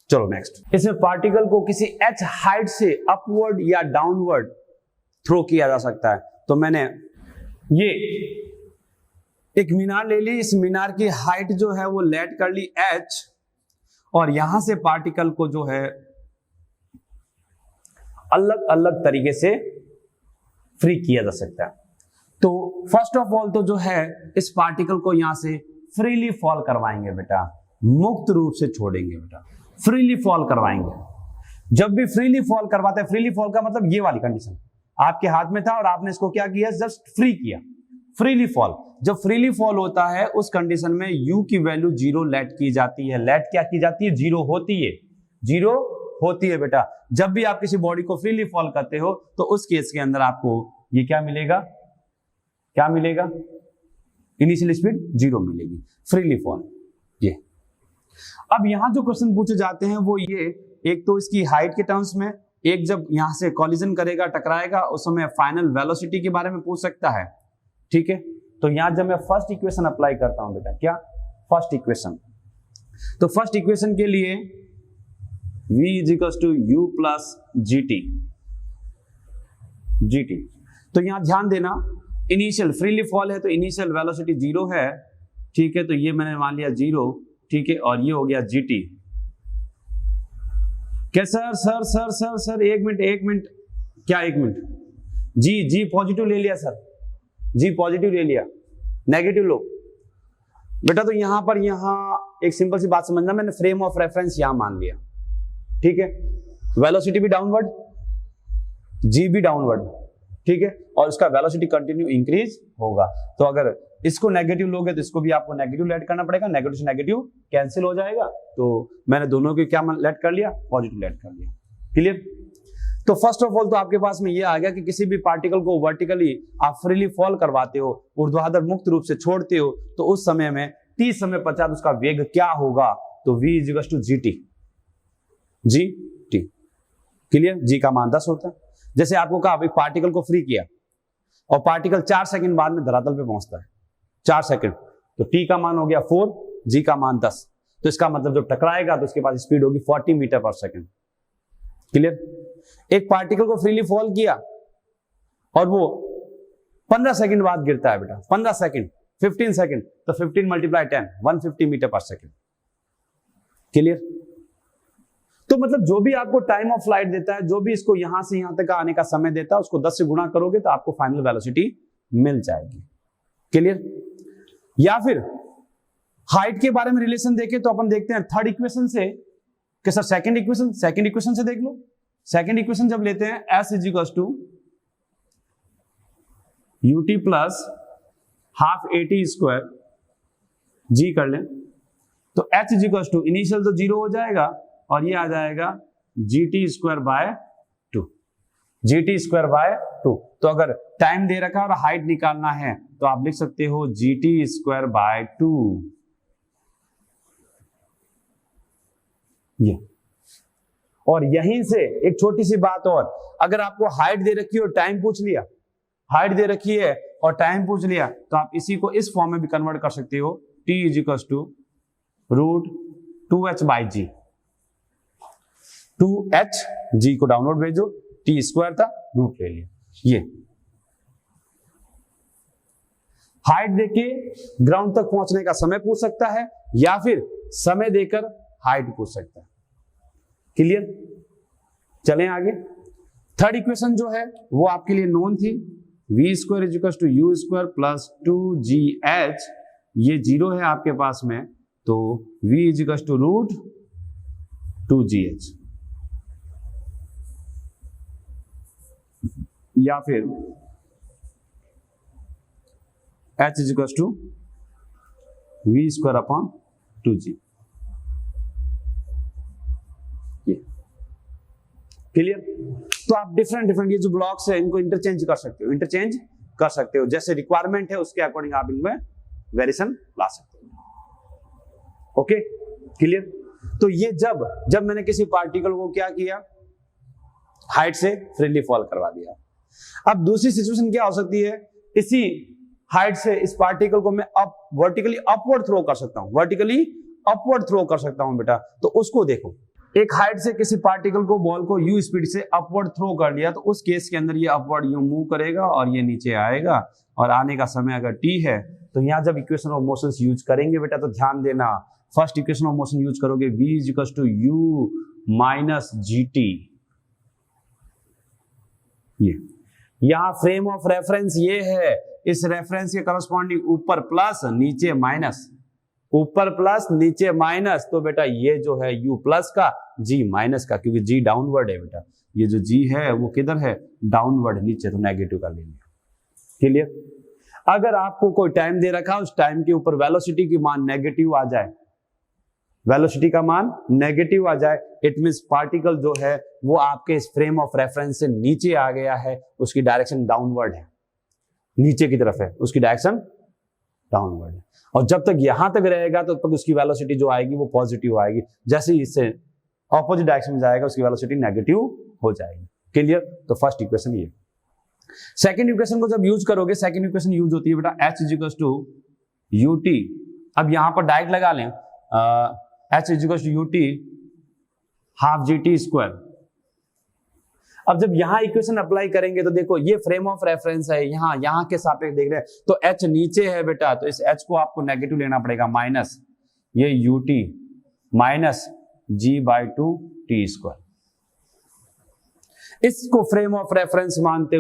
चलो नेक्स्ट। इसमें पार्टिकल को किसी h हाइट से अपवर्ड या डाउनवर्ड थ्रो किया जा सकता है। तो मैंने ये एक मीनार ले ली, इस मीनार की हाइट जो है वो लेट कर ली h, और यहां से पार्टिकल को जो है अलग अलग तरीके से फ्री किया जा सकता है। तो फर्स्ट ऑफ ऑल तो जो है इस पार्टिकल को यहां से फ्रीली फॉल करवाएंगे बेटा, मुक्त रूप से छोड़ेंगे बेटा, फ्रीली फॉल करवाएंगे। जब भी फ्रीली फॉल करवाते हैं, फ्रीली फॉल का मतलब ये वाली कंडीशन, आपके हाथ में था और आपने इसको क्या किया, जस्ट फ्री किया, फ्रीली फॉल। जब फ्रीली फॉल होता है उस कंडीशन में u की वैल्यू 0 लेट की जाती है। लेट क्या की जाती है? 0 होती है, 0 होती है बेटा। जब भी आप किसी बॉडी को फ्रीली फॉल करते हो तो उस केस के अंदर आपको ये क्या मिलेगा, क्या मिलेगा, इनिशियल स्पीड 0 मिलेगी, फ्रीली फॉल। ये अब यहां जो क्वेश्चन पूछे जाते हैं वो ये, एक तो इसकी हाइट के टर्म्स में, एक जब यहां से कॉलिजन करेगा, टकराएगा, उस समय फाइनल वेलोसिटी के बारे में पूछ सकता है। ठीक है, तो यहां जब मैं फर्स्ट इक्वेशन अप्लाई करता हूं बेटा, क्या फर्स्ट इक्वेशन, तो फर्स्ट इक्वेशन के लिए v is equal to u plus g t. तो यहां ध्यान देना, इनिशियल फ्रीली फॉल है तो इनिशियल वेलोसिटी 0 है। ठीक है, तो ये मैंने मान लिया 0। ठीक है, और ये हो गया जीटी। क्या sir sir sir sir sir एक मिनट, क्या एक मिनट, जी पॉजिटिव ले लिया सर, जी पॉजिटिव ले लिया, नेगेटिव लो बेटा। तो यहां पर एक सिंपल सी बात समझना, मैंने फ्रेम ऑफ रेफरेंस यहां मान लिया। ठीक है, वेलोसिटी भी डाउनवर्ड, जी भी डाउनवर्ड। ठीक है, और उसका वेलोसिटी कंटिन्यू इंक्रीज होगा। तो अगर इसको नेगेटिव लोगे तो इसको भी आपको नेगेटिव लेट करना पड़ेगा, नेगेटिव से नेगेटिव कैंसिल हो जाएगा। तो मैंने दोनों के क्या लेट कर लिया, पॉजिटिव लेट कर लिया। क्लियर? तो फर्स्ट ऑफ ऑल तो आपके पास में ये आ गया कि किसी भी पार्टिकल को वर्टिकली आप फ्रीली फॉल करवाते हो, ऊर्ध्वाधर मुक्त रूप से छोड़ते हो, तो उस समय में t समय पश्चात उसका वेग क्या होगा, तो v is equal to g t. Clear? g का मान 10 होता है। जैसे आपको कहा एक पार्टिकल को फ्री किया और पार्टिकल 4 सेकंड बाद में धरातल पे पहुंचता है, 4 सेकंड, तो t का मान हो गया 4, g का मान 10। तो इसका मतलब जब टकराएगा तो उसके पास स्पीड होगी 40 मीटर पर सेकंड। क्लियर? एक पार्टिकल को फ्रीली फॉल किया और वो 15 सेकंड बाद गिरता है बेटा, 15 सेकंड, 15 सेकंड, तो 15 × 10 150 मीटर पर सेकंड। क्लियर? तो मतलब जो भी आपको टाइम ऑफ फ्लाइट देता है, जो भी इसको यहां से यहां तक आने का समय देता है, उसको 10 से गुणा करोगे तो आपको फाइनल वेलोसिटी मिल जाएगी। क्लियर? या फिर हाइट के बारे में रिलेशन देखें तो अपन देखते हैं थर्ड इक्वेशन से कि सर सेकंड इक्वेशन से देख लो। सेकंड इक्वेशन जब लेते हैं s is equal to ut plus half at square g कर लें तो h is equal to initial तो 0 हो जाएगा और ये आ जाएगा gt square by 2, gt square by 2। तो अगर टाइम दे रखा है और हाइट निकालना है तो आप लिख सकते हो gt स्क्वायर बाय 2। ये और यहीं से एक छोटी सी बात और, अगर आपको हाइट दे रखी है और टाइम पूछ लिया, हाइट दे रखी है और टाइम पूछ लिया तो आप इसी को इस फॉर्म में भी कन्वर्ट कर सकते हो, t is equal to root 2h by g. 2h, g को डाउनवर्ड भेजो, t स्क्वायर था रूट ले लिया। ये हाइट देके ग्राउंड तक पहुंचने का समय पूछ सकता है या फिर समय देकर हाइट पूछ सकता है। क्लियर? चलें आगे। थर्ड इक्वेशन जो है वो आपके लिए नोन थी, v square is equal to u square plus 2gh। ये 0 है आपके पास में तो v is equal to root 2gh, या फिर h is equal to v square upon 2g। Clear? तो आप डिफरेंट ये जो ब्लॉक्स है इनको इंटरचेंज कर सकते हो, जैसे रिक्वायरमेंट है उसके अकॉर्डिंग आप इनमें वेरिएशन ला सकते हो। Okay, clear? तो ये जब मैंने किसी पार्टिकल को क्या किया, हाइट से फ्रीली फॉल करवा दिया। अब दूसरी सिचुएशन क्या हो सकती है, इसी हाइट से इस पार्टिकल को मैं वर्टिकली अपवर्ड थ्रो कर सकता हूं बेटा। तो उसको देखो, एक हाइट से किसी पार्टिकल को, बॉल को u स्पीड से अपवर्ड थ्रो कर लिया तो उस केस के अंदर ये अपवर्ड यूं मूव करेगा और ये नीचे आएगा और आने का समय अगर t है तो यहां जब इक्वेशन ऑफ मोशन यूज करेंगे बेटा तो ध्यान देना, first equation of motion use करोगे v is equal to u minus gt। ये यहां फ्रेम ऑफ रेफरेंस ये है, इस रेफरेंस के करस्पॉन्डिंग ऊपर प्लस नीचे माइनस, ऊपर प्लस नीचे माइनस, तो बेटा ये जो है u प्लस का g माइनस का, क्योंकि g डाउनवर्ड है बेटा, ये जो g है वो किधर है, डाउनवर्ड नीचे, तो नेगेटिव का लेंगे। क्लियर? अगर आपको कोई टाइम दे रखा, उस टाइम के ऊपर वेलोसिटी की मान नेगेटिव आ जाए, वेलोसिटी का मान नेगेटिव आ जाए, इट मींस पार्टिकल जो है वो आपके इस फ्रेम ऑफ रेफरेंस से नीचे आ गया है, उसकी डायरेक्शन डाउनवर्ड है, नीचे की तरफ है, उसकी डायरेक्शन डाउनवर्ड है। और जब तक यहां तक रहेगा तो तब तक उसकी वेलोसिटी जो आएगी वो पॉजिटिव आएगी, जैसे ही इससे ऑपोजिट डायरेक्शन में जाएगा उसकी वेलोसिटी नेगेटिव हो जाएगी। क्लियर? तो फर्स्ट इक्वेशन ये। सेकंड इक्वेशन को जब यूज करोगे, सेकंड इक्वेशन यूज होती है बेटा h is equal to ut। अब यहां पर डायरेक्ट लगा लें, h is equal to ut half gt square. अब जब यहां इक्वेशन अप्लाई करेंगे तो देखो ये फ्रेम ऑफ रेफरेंस है, यहां के सापेक्ष देख रहे हैं तो h नीचे है बेटा, तो इस h को आपको नेगेटिव लेना पड़ेगा, माइनस ये ut minus g by 2 t square. इसको फ्रेम ऑफ रेफरेंस मानते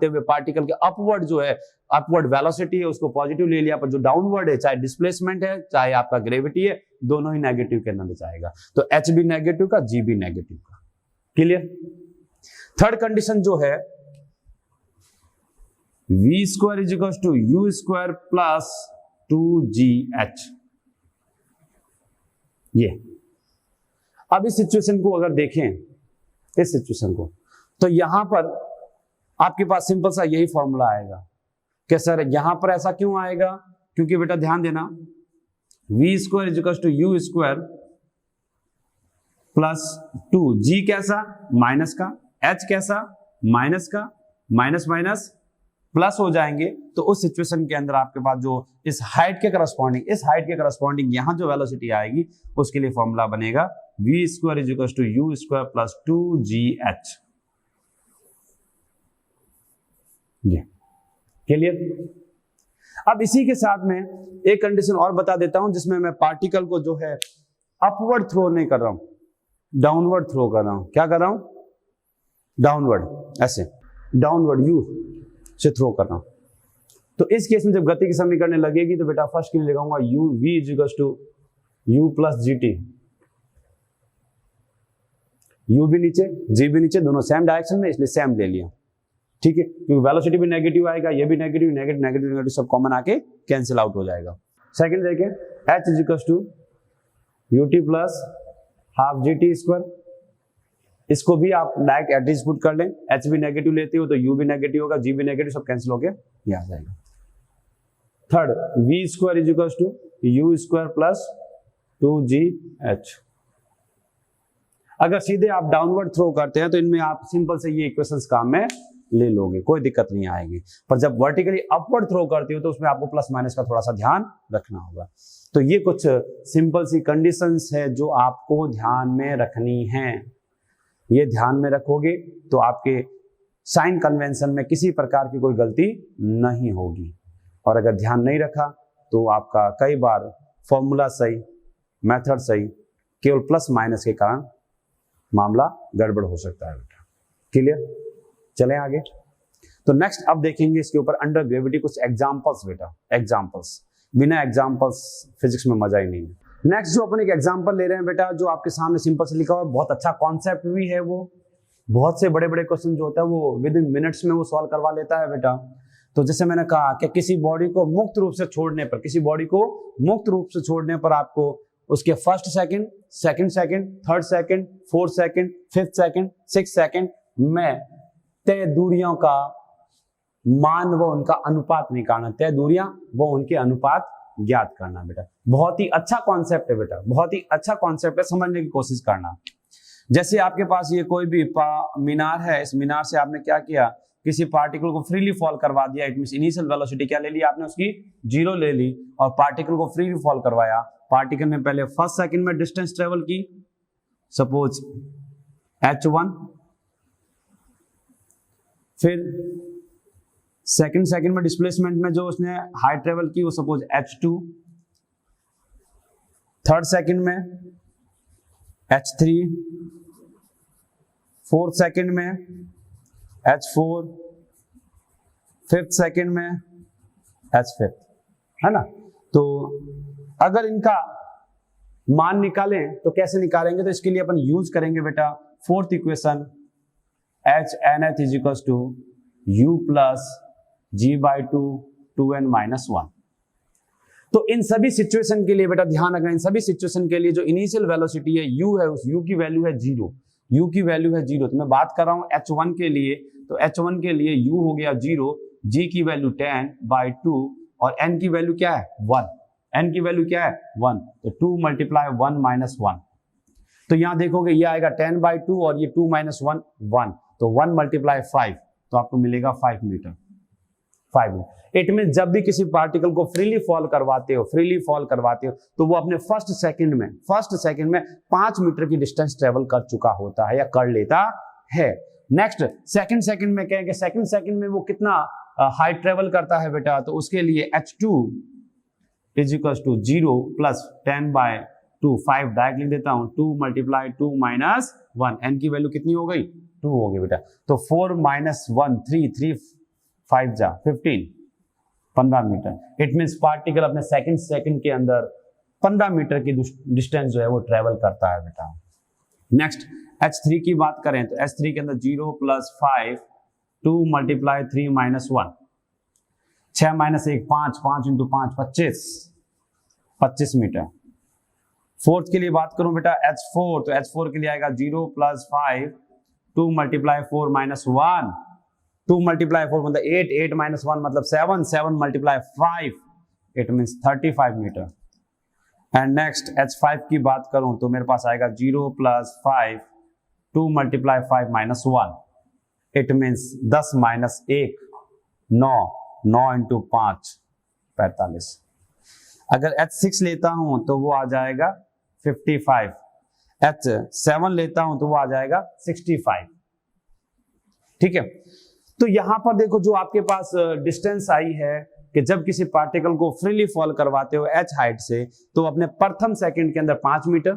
हुए पार्टिकल के अपवर्ड जो है, अपवर्ड वेलोसिटी है उसको पॉजिटिव ले लिया, पर जो डाउनवर्ड है, चाहे डिस्प्लेसमेंट है चाहे आपका ग्रेविटी है, दोनों ही नेगेटिव के अंदर जाएगा, तो h भी नेगेटिव का, g भी नेगेटिव का। क्लियर? थर्ड कंडीशन जो है v square is equal to u square plus 2gh। ये अब इस सिचुएशन को अगर देखें, इस सिचुएशन को, तो यहां पर आपके पास सिंपल सा यही फॉर्मूला आएगा कि सर यहां पर ऐसा क्यों आएगा, क्योंकि बेटा ध्यान देना, v square is equal to u square plus 2, g कैसा माइनस का, h कैसा माइनस का, माइनस माइनस प्लस हो जाएंगे, तो उस सिचुएशन के अंदर आपके पास जो इस हाइट के करस्पॉन्डिंग यहां जो वेलोसिटी आएगी उसके लिए फॉर्मूला बनेगा v square is equal to u square plus 2gh। Clear? अब इसी के साथ में एक कंडीशन और बता देता हूं जिसमें मैं पार्टिकल को जो है अपवर्ड थ्रो नहीं कर रहा हूं, डाउनवर्ड थ्रो कर रहा हूं, क्या कर रहा हूं, डाउनवर्ड, ऐसे डाउनवर्ड यू से थ्रो कर रहा हूं। तो इस केस में जब गति की समीकरण लगेगी तो बेटा फर्स्ट के लिए लगाऊंगा u v is equal to u plus g t, u भी नीचे जी भी नीचे, दोनों सेम डायरेक्शन में, इसलिए सेम ले लिया, ठीक है, क्योंकि वेलोसिटी भी नेगेटिव आएगा, ये भी नेगेटिव, नेगेटिव नेगेटिव नेगेटिव सब कॉमन आके कैंसिल आउट हो जाएगा। सेकंड देखिए h is equal to u t plus half g t square, इसको भी आप डायरेक्ट एड्रेस पुट कर लें, एच भी नेगेटिव लेते हो तो यू भी नेगेटिव होगा, जी भी नेगेटिव, सब कैंसिल होके ये आ जाएगा। Third v square is equal to u square plus 2gh। अगर सीधे आप डाउनवर्ड थ्रो करते हैं तो इनमें आप सिंपल से ये इक्वेशंस काम में ले लोगे, कोई दिक्कत नहीं आएगी, पर जब वर्टिकली अपवर्ड थ्रो करते हो तो उसमें आपको प्लस माइनस का थोड़ा सा ध्यान रखना होगा। तो ये कुछ सिंपल सी कंडीशंस है जो आपको ध्यान में रखनी है, ये ध्यान में रखोगे तो आपके साइन कन्वेंशन में किसी प्रकार की कोई गलती नहीं होगी, और अगर ध्यान नहीं रखा तो आपका कई बार फॉर्मूला सही, मेथड सही, केवल प्लस माइनस के कारण मामला गड़बड़ हो सकता है बेटा। क्लियर, चलें आगे। तो नेक्स्ट अब देखेंगे इसके ऊपर अंडर ग्रेविटी कुछ एग्जांपल्स बेटा, एग्जांपल्स, बिना एग्जांपल्स फिजिक्स में मजा ही नहीं है। नेक्स्ट जो अपन एक एग्जांपल ले रहे हैं बेटा, जो आपके सामने सिंपल से लिखा हुआ है, बहुत अच्छा कॉन्सेप्ट भी है, वो बहुत से बड़े बड़े क्वेश्चन जो होता है वो विद इन मिनट्स में वो सॉल्व करवा लेता है बेटा। तो जैसे मैंने कहा कि किसी बॉडी को मुक्त रूप से छोड़ने पर, किसी बॉडी को मुक्त रूप से छोड़ने पर आपको उसके first second, second second, third second, fourth second, fifth second, six second में तय दूरियों का मान व उनका अनुपात निकालना, तय दूरियां व उनके अनुपात ज्ञात करना बेटा। बहुत ही अच्छा कॉन्सेप्ट है बेटा, बहुत ही अच्छा कॉन्सेप्ट है, समझने की कोशिश करना। जैसे आपके पास ये कोई भी मीनार है, इस मीनार से आपने क्या किया, किसी पार्टिकल को फ्रीली फॉल करवा दिया, इट मींस इनिशियल वेलोसिटी क्या ले ली आपने, उसकी 0 ले ली, और पार्टिकल को फ्रीली फॉल करवाया। पार्टिकल ने पहले फर्स्ट सेकंड में डिस्टेंस ट्रेवल की, सपोज h1, फिर सेकंड सेकंड में डिस्प्लेसमेंट में जो उसने हाइट ट्रेवल की वो सपोज h2, थर्ड सेकंड में h3, फोर्थ सेकंड में h4, फिफ्थ सेकंड में h5, है ना। तो अगर इनका मान निकालें तो कैसे निकालेंगे, तो इसके लिए अपन यूज करेंगे बेटा fourth equation, h nth is equal to u plus g/2 2n minus 1। तो इन सभी सिचुएशन के लिए बेटा ध्यान रखना, इन सभी सिचुएशन के लिए जो इनिशियल वेलोसिटी है u है, उस u की वैल्यू है 0, u की वैल्यू है 0। तो मैं बात कर रहा हूं h1 के लिए, तो h1 के लिए u हो गया 0, g की वैल्यू 10/2 और n की वैल्यू क्या है 1, n की वैल्यू क्या है 1, तो 2 × 1 माइनस 1। तो यहां देखोगे ये आएगा 10/2 और ये 2 - 1 1, तो 1 × 5 तो आपको मिलेगा 5 मीटर। 5 मीटर इट मीन जब भी किसी पार्टिकल को फ्रीली फॉल करवाते हो तो वो अपने फर्स्ट सेकंड में 5 मीटर की डिस्टेंस ट्रेवल कर चुका होता है या कर लेता है। नेक्स्ट सेकंड सेकंड में कहेंगे, सेकंड सेकंड में वो कितना हाइट ट्रेवल करता है बेटा, तो उसके लिए h2 is equal to 0 plus 10/2, 5 direct लिख देता हूं, 2 × 2 माइनस 1, n की वैल्यू कितनी हो गई 2 हो गई बेटा। तो 4 - 1 3 5 जा 15 15 मीटर। इट मींस पार्टिकल अपने सेकंड के अंदर 15 मीटर की डिस्टेंस जो है वो ट्रेवल करता है बेटा। नेक्स्ट h3 की बात करें तो h3 के अंदर 0 + 5 2 × 3 माइनस 1, 6 - 1 5, 5 × 5 25 मीटर। फोर्थ के लिए बात करूं बेटा h4, तो h4 के लिए आएगा 0 + 5 2 × 4 माइनस 1, 2 × 4 मतलब 8, 8 - 1 मतलब 7, 7 × 5 it means 35 metre. And next h5 की बात करूं तो मेरे पास आएगा 0 + 5 2 × 5 माइनस 1, इट मींस 10 - 1 9, 9 × 5 45। अगर h6 लेता हूं तो वो आ जाएगा 55, h7 लेता हूं तो वो आ जाएगा 65। ठीक है, तो यहां पर देखो जो आपके पास डिस्टेंस आई है कि जब किसी पार्टिकल को फ्रीली फॉल करवाते हो h हाइट से, तो अपने प्रथम सेकंड के अंदर 5 मीटर,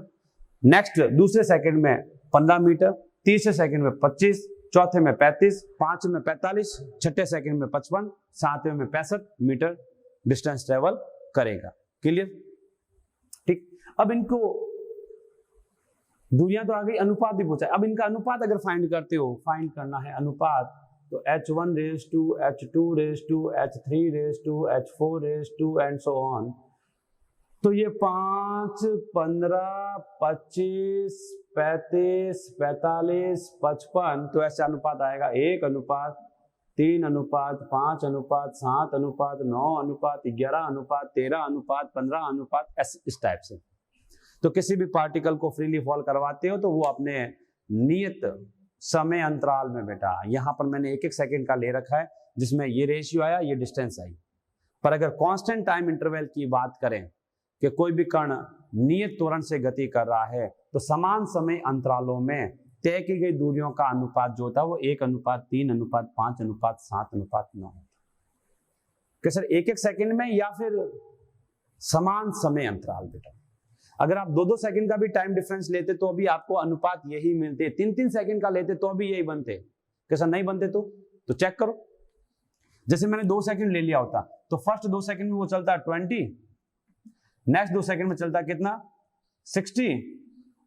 नेक्स्ट दूसरे सेकंड में 15 मीटर, तीसरे सेकंड में 25, चौथे में 35, पांचवें में 45, छठे सेकंड में 55, सातवें में 65 मीटर डिस्टेंस ट्रेवल करेगा। क्लियर? ठीक। अब इनको दूरियां तो आ गई, अनुपात भी पूछा है। अब इनका अनुपात अगर फाइंड करते हो, फाइंड करना है अनुपात, तो H1 raise to H2 raise to H3 raise to H4 raise to and so on. तो ये 5, 15, 25, 35, 45, 55, तो ऐसे अनुपात आएगा 1 अनुपात 3 अनुपात 5 अनुपात 7 अनुपात 9 अनुपात 11 अनुपात 13 अनुपात 15 अनुपात, इस टाइप से। तो किसी भी पार्टिकल को फ्रीली फॉल करवाते हो तो वो अपने नियत समय अंतराल में, बेटा यहां पर मैंने 1-1 सेकंड का ले रखा है, जिसमें ये रेशियो आया, ये डिस्टेंस आई। पर अगर कांस्टेंट टाइम इंटरवल की बात करें कि कोई भी कण नियत त्वरण से गति कर रहा है, तो समान समय अंतरालों में तय की गई दूरियों का अनुपात जो होता है वो 1 अनुपात 3 अनुपात 5 अनुपात 7 अनुपात 9 होता है। कि सर 1-1 सेकंड में या फिर समान समय अंतराल? बेटा अगर आप 2-2 सेकंड का भी टाइम डिफरेंस लेते तो अभी आपको अनुपात यही मिलते, 3-3 सेकंड का लेते तो अभी यही बनते। कैसा नहीं बनते? तो चेक करो। जैसे मैंने 2 सेकंड ले लिया होता, तो फर्स्ट 2 सेकंड में वो चलता है 20, नेक्स्ट 2 सेकंड में चलता है कितना 60,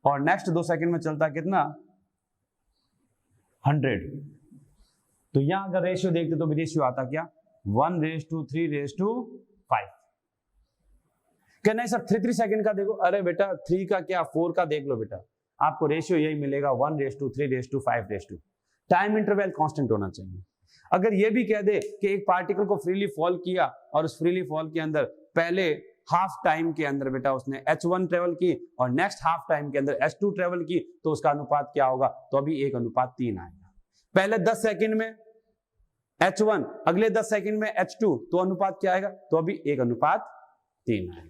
और नेक्स्ट 2 सेकंड में चलता है कितना 100। तो यहां अगर रेशियो देखते तो भी रेशियो आता क्या 1:3:5। क्या नहीं सर 3 सेकंड का देखो? अरे बेटा 3 का क्या 4 का देख लो बेटा, आपको रेशियो यही मिलेगा 1:3:5। टाइम इंटरवल कांस्टेंट होना चाहिए। अगर ये भी कह दे कि एक पार्टिकल को फ्रीली फॉल किया और उस फ्रीली फॉल के अंदर पहले हाफ टाइम के अंदर बेटा उसने H1 ट्रेवल की और नेक्स्ट हाफ टाइम के अंदर H2 ट्रेवल की, तो उसका अनुपात क्या होगा? तो अभी 1:3 आएगा। पहले 10 सेकंड में H1, अगले 10 सेकंड में H2, तो अनुपात क्या आएगा? तो अभी 1:3 आएगा।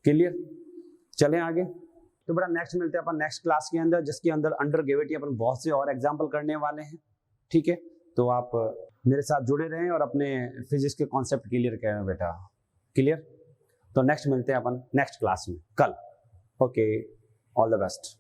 क्लियर? चलें आगे। तो बेटा नेक्स्ट मिलते हैं अपन नेक्स्ट क्लास के अंदर, जिसके अंदर अंडर ग्रेविटी अपन बहुत से और एग्जाम्पल करने वाले हैं। ठीक है, तो आप मेरे साथ जुड़े रहें और अपने फिजिक्स के कॉन्सेप्ट क्लियर करें बेटा। क्लियर? तो नेक्स्ट मिलते हैं अपन नेक्स्ट क्लास में कल। Okay, all the best.